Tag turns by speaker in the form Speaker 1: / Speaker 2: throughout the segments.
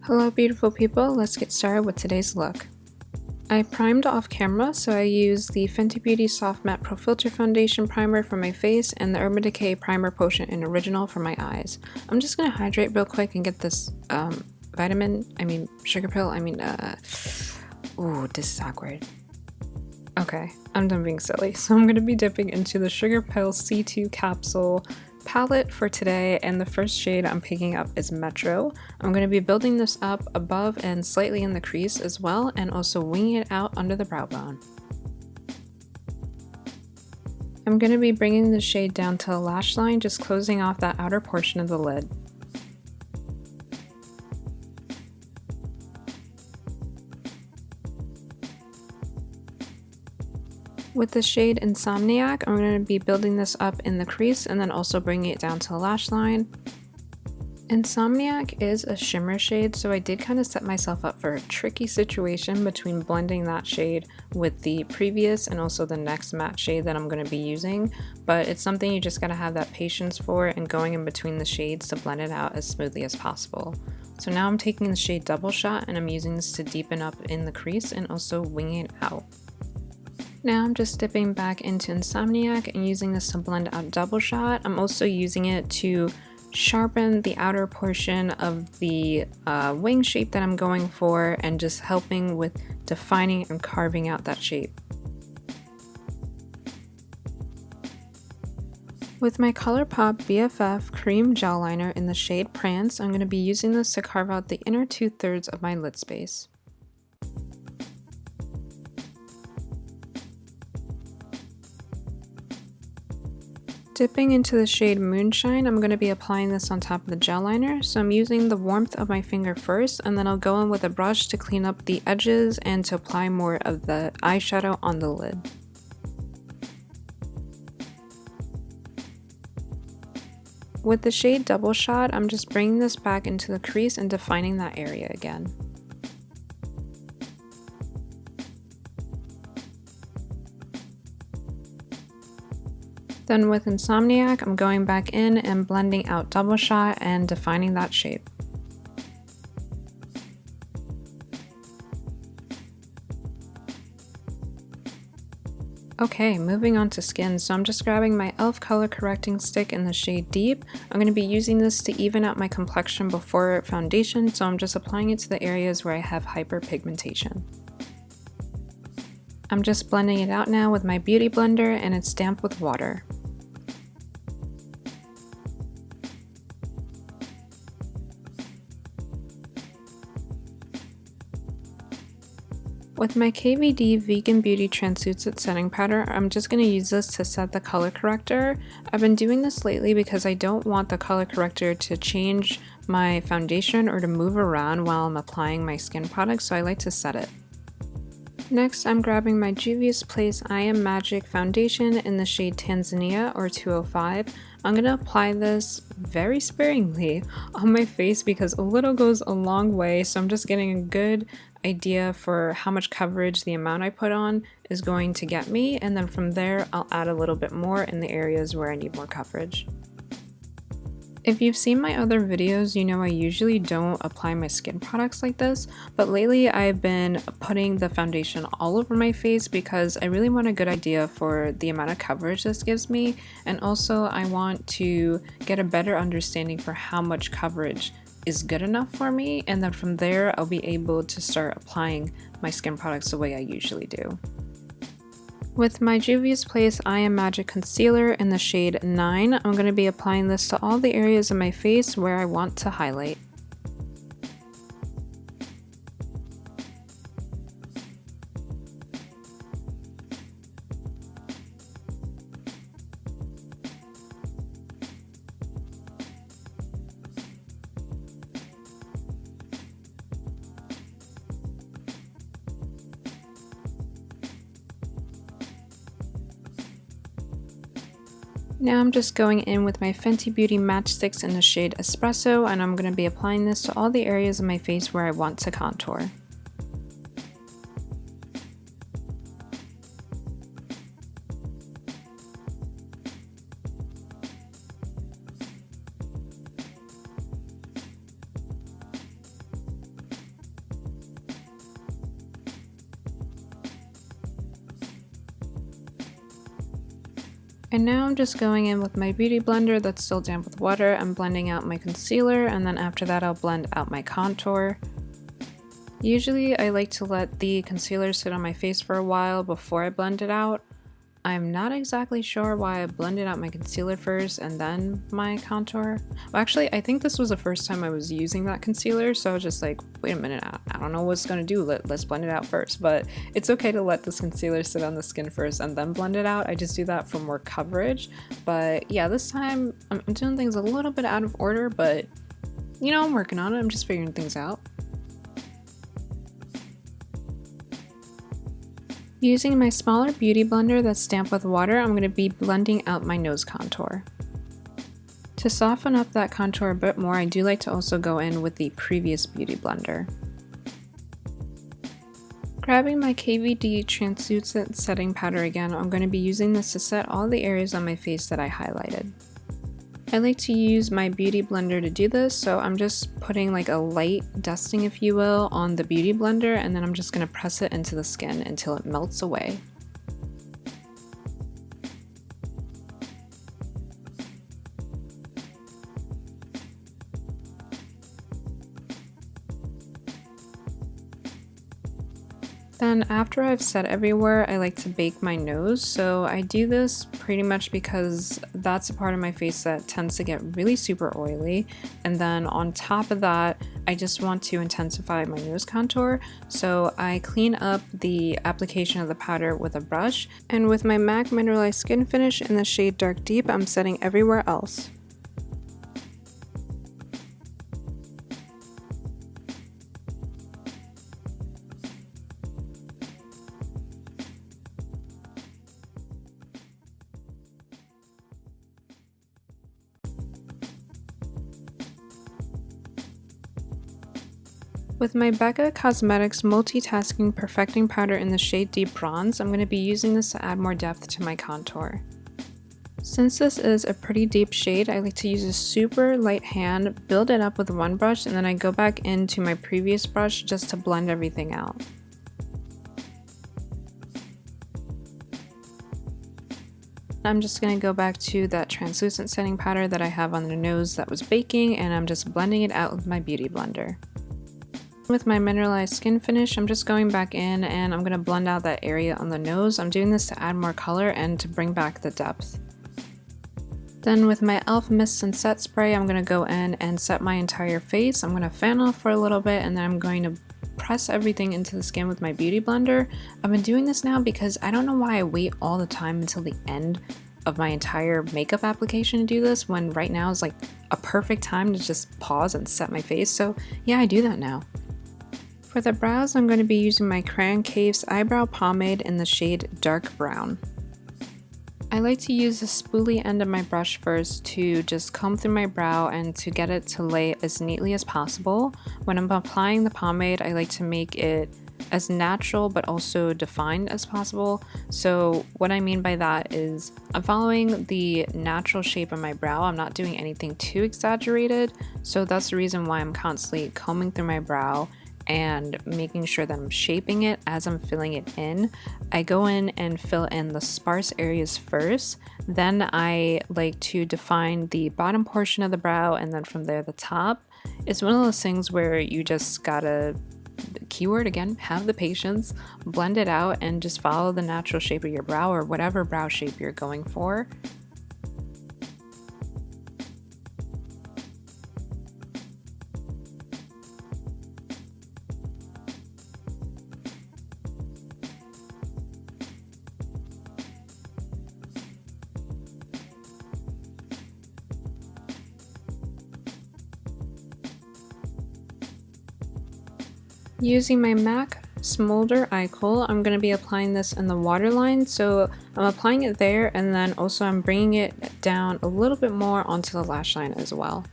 Speaker 1: Hello beautiful people, let's get started with today's look. I primed off camera, so I used the Fenty Beauty Soft Matte Pro Filter Foundation Primer for my face and the Urban Decay Primer Potion in Original for my eyes. I'm just going to hydrate real quick and get this sugar pill, ooh, this is awkward. Okay, I'm done being silly. So I'm going to be dipping into the Sugarpill C2 Capsule palette for today, and the first shade I'm picking up is Metro. I'm going to be building this up above and slightly in the crease as well, and also winging it out under the brow bone. I'm going to be bringing the shade down to the lash line, just closing off that outer portion of the lid. With the shade Insomniac, I'm going to be building this up in the crease and then also bringing it down to the lash line. Insomniac is a shimmer shade, so I did kind of set myself up for a tricky situation between blending that shade with the previous and also the next matte shade that I'm going to be using, but it's something you just got to have that patience for and going in between the shades to blend it out as smoothly as possible. So now I'm taking the shade Double Shot and I'm using this to deepen up in the crease and also winging it out. Now I'm just dipping back into Insomniac and using this to blend out Double Shot. I'm also using it to sharpen the outer portion of the wing shape that I'm going for and just helping with defining and carving out that shape. With my ColourPop BFF Cream Gel Liner in the shade Prance, I'm going to be using this to carve out the inner 2/3 of my lid space. Dipping into the shade Moonshine, I'm going to be applying this on top of the gel liner, so I'm using the warmth of my finger first, and then I'll go in with a brush to clean up the edges and to apply more of the eyeshadow on the lid. With the shade Double Shot, I'm just bringing this back into the crease and defining that area again. Then with Insomniac, I'm going back in and blending out Double Shot and defining that shape. Okay, moving on to skin, so I'm just grabbing my e.l.f. color correcting stick in the shade Deep. I'm going to be using this to even out my complexion before foundation, so I'm just applying it to the areas where I have hyperpigmentation. I'm just blending it out now with my beauty blender, and it's damp with water. With my KVD Vegan Beauty Translucent Setting Powder, I'm just going to use this to set the color corrector. I've been doing this lately because I don't want the color corrector to change my foundation or to move around while I'm applying my skin product, so I like to set it. Next, I'm grabbing my Juvia's Place I Am Magic Foundation in the shade Tanzania or 205. I'm going to apply this very sparingly on my face because a little goes a long way, so I'm just getting a good idea for how much coverage the amount I put on is going to get me, and then from there I'll add a little bit more in the areas where I need more coverage. If you've seen my other videos, you know I usually don't apply my skin products like this, but lately I've been putting the foundation all over my face because I really want a good idea for the amount of coverage this gives me, and also I want to get a better understanding for how much coverage is good enough for me, and then from there I'll be able to start applying my skin products the way I usually do. With my Juvia's Place I Am Magic Concealer in the shade 9, I'm going to be applying this to all the areas of my face where I want to highlight. Now I'm just going in with my Fenty Beauty matchsticks in the shade Espresso, and I'm going to be applying this to all the areas of my face where I want to contour. And now I'm just going in with my beauty blender that's still damp with water. I'm blending out my concealer, and then after that I'll blend out my contour. Usually I like to let the concealer sit on my face for a while before I blend it out. I'm not exactly sure why I blended out my concealer first and then my contour. Well, actually, I think this was the first time I was using that concealer, so I was just like, wait a minute, I don't know what's gonna do, let's blend it out first. But it's okay to let this concealer sit on the skin first and then blend it out. I just do that for more coverage. But yeah, this time I'm doing things a little bit out of order, but you know, I'm working on it. I'm just figuring things out. Using my smaller beauty blender that's damp with water, I'm going to be blending out my nose contour. To soften up that contour a bit more, I do like to also go in with the previous beauty blender. Grabbing my KVD translucent setting powder again, I'm going to be using this to set all the areas on my face that I highlighted. I like to use my beauty blender to do this, so I'm just putting like a light dusting, if you will, on the beauty blender, and then I'm just going to press it into the skin until it melts away. Then after I've set everywhere, I like to bake my nose. So I do this pretty much because that's a part of my face that tends to get really super oily. And then on top of that, I just want to intensify my nose contour. So I clean up the application of the powder with a brush. And with my MAC Mineralized Skin Finish in the shade Dark Deep, I'm setting everywhere else. With my Becca Cosmetics Multitasking Perfecting Powder in the shade Deep Bronze, I'm going to be using this to add more depth to my contour. Since this is a pretty deep shade, I like to use a super light hand, build it up with one brush, and then I go back into my previous brush just to blend everything out. I'm just going to go back to that translucent setting powder that I have on the nose that was baking, and I'm just blending it out with my beauty blender. With my mineralized skin finish, I'm just going back in and I'm going to blend out that area on the nose. I'm doing this to add more color and to bring back the depth. Then with my e.l.f. Mist and Set Spray, I'm going to go in and set my entire face. I'm going to fan off for a little bit, and then I'm going to press everything into the skin with my beauty blender. I've been doing this now because I don't know why I wait all the time until the end of my entire makeup application to do this, when right now is like a perfect time to just pause and set my face. So yeah, I do that now. For the brows, I'm going to be using my Crayon Caves Eyebrow Pomade in the shade Dark Brown. I like to use the spoolie end of my brush first to just comb through my brow and to get it to lay as neatly as possible. When I'm applying the pomade, I like to make it as natural but also defined as possible. So what I mean by that is I'm following the natural shape of my brow. I'm not doing anything too exaggerated. So that's the reason why I'm constantly combing through my brow and making sure that I'm shaping it as I'm filling it in. I go in and fill in the sparse areas first, then I like to define the bottom portion of the brow, and then from there the top. It's one of those things where you just gotta, keyword again, have the patience, blend it out, and just follow the natural shape of your brow or whatever brow shape you're going for. Using my MAC Smolder Eye Kohl, I'm going to be applying this in the waterline. So I'm applying it there, and then also I'm bringing it down a little bit more onto the lash line as well.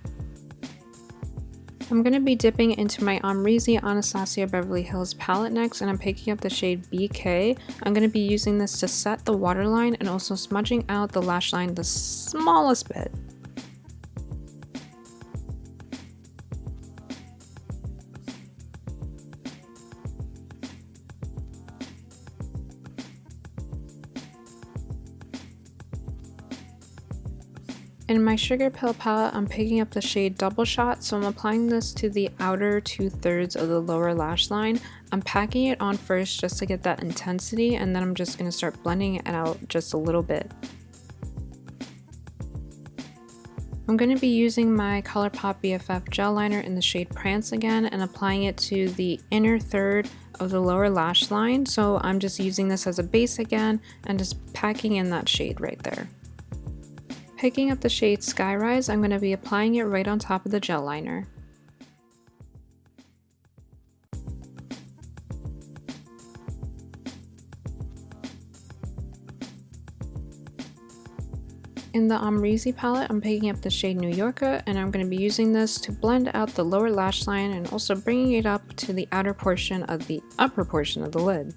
Speaker 1: I'm going to be dipping into my Amrezy Anastasia Beverly Hills palette next, and I'm picking up the shade BK. I'm going to be using this to set the waterline and also smudging out the lash line the smallest bit. In my Sugarpill palette, I'm picking up the shade Double Shot, so I'm applying this to the outer 2/3 of the lower lash line. I'm packing it on first just to get that intensity, and then I'm just going to start blending it out just a little bit. I'm going to be using my ColourPop BFF gel liner in the shade Prance again and applying it to the inner third of the lower lash line. So I'm just using this as a base again and just packing in that shade right there. Picking up the shade Skyrise, I'm going to be applying it right on top of the gel liner. In the Amrezy palette, I'm picking up the shade New Yorker, and I'm going to be using this to blend out the lower lash line and also bringing it up to the outer portion of the upper portion of the lid.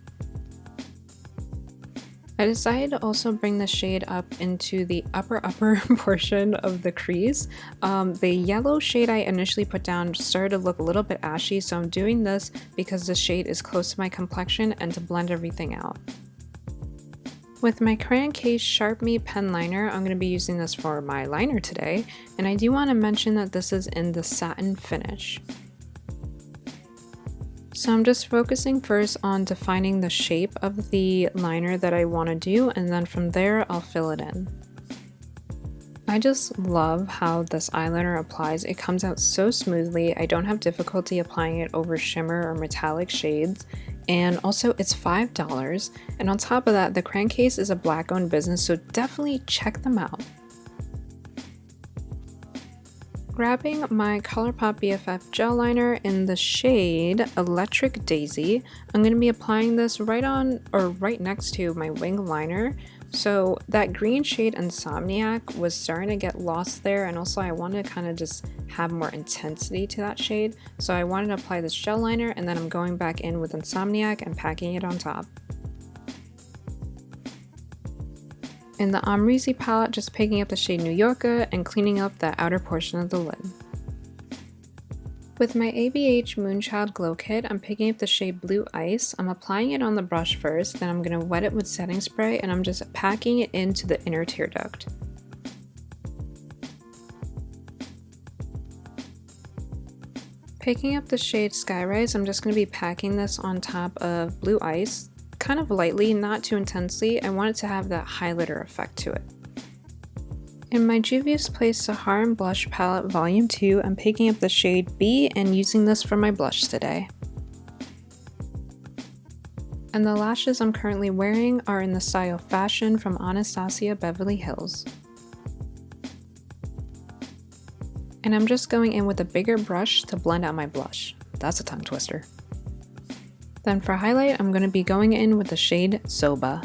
Speaker 1: I decided to also bring the shade up into the upper portion of the crease. The yellow shade I initially put down started to look a little bit ashy, so I'm doing this because the shade is close to my complexion and to blend everything out. With my Crayon Case Sharp Me pen liner, I'm going to be using this for my liner today, and I do want to mention that this is in the satin finish. So I'm just focusing first on defining the shape of the liner that I want to do, and then from there I'll fill it in. I just love how this eyeliner applies. It comes out so smoothly. I don't have difficulty applying it over shimmer or metallic shades. And also it's $5. And on top of that, the Crayon Case is a Black-owned business, so definitely check them out. Grabbing my ColourPop BFF gel liner in the shade Electric Daisy, I'm going to be applying this right on or right next to my wing liner. So that green shade Insomniac was starting to get lost there, and also I wanted to kind of just have more intensity to that shade. So I wanted to apply this gel liner, and then I'm going back in with Insomniac and packing it on top. In the Amrezy palette, just picking up the shade New Yorker and cleaning up the outer portion of the lid. With my ABH Moonchild Glow Kit, I'm picking up the shade Blue Ice. I'm applying it on the brush first, then I'm going to wet it with setting spray, and I'm just packing it into the inner tear duct. Picking up the shade Skyrise, I'm just going to be packing this on top of Blue Ice, kind of lightly, not too intensely. I want it to have that highlighter effect to it. In my Juvia's Place Saharan Blush Palette Volume 2, I'm picking up the shade B and using this for my blush today. And the lashes I'm currently wearing are in the style Fashion from Anastasia Beverly Hills. And I'm just going in with a bigger brush to blend out my blush. That's a tongue twister. Then for highlight, I'm going to be going in with the shade Soba.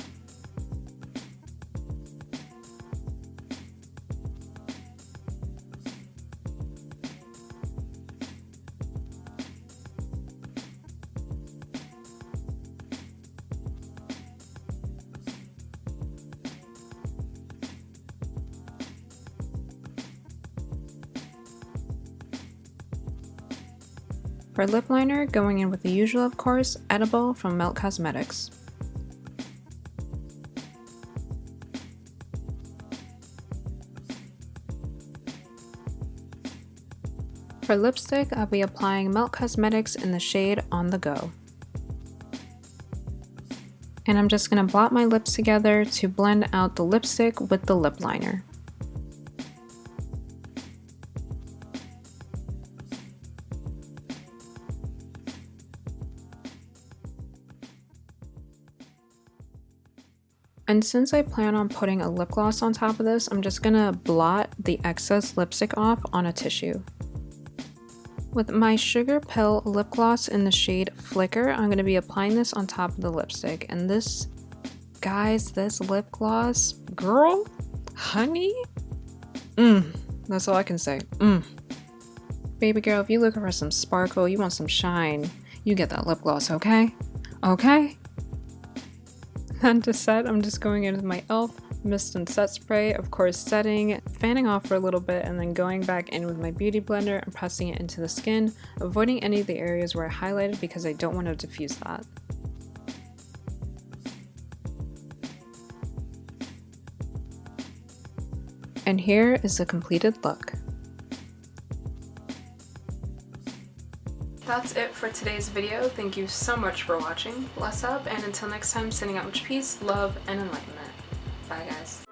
Speaker 1: For lip liner, going in with the usual, of course, Edible from Melt Cosmetics. For lipstick, I'll be applying Melt Cosmetics in the shade On The Go. And I'm just going to blot my lips together to blend out the lipstick with the lip liner. And since I plan on putting a lip gloss on top of this, I'm just gonna blot the excess lipstick off on a tissue. With my Sugarpill lip gloss in the shade Flicker, I'm gonna be applying this on top of the lipstick. And this, guys, this lip gloss, girl, honey, that's all I can say, Baby girl, if you're looking for some sparkle, you want some shine, you get that lip gloss, okay? Okay? And to set, I'm just going in with my e.l.f. Mist and Set Spray, of course setting, fanning off for a little bit, and then going back in with my beauty blender and pressing it into the skin, avoiding any of the areas where I highlighted because I don't want to diffuse that. And here is the completed look. That's it for today's video. Thank you so much for watching. Bless up, and until next time, sending out much peace, love, and enlightenment. Bye guys.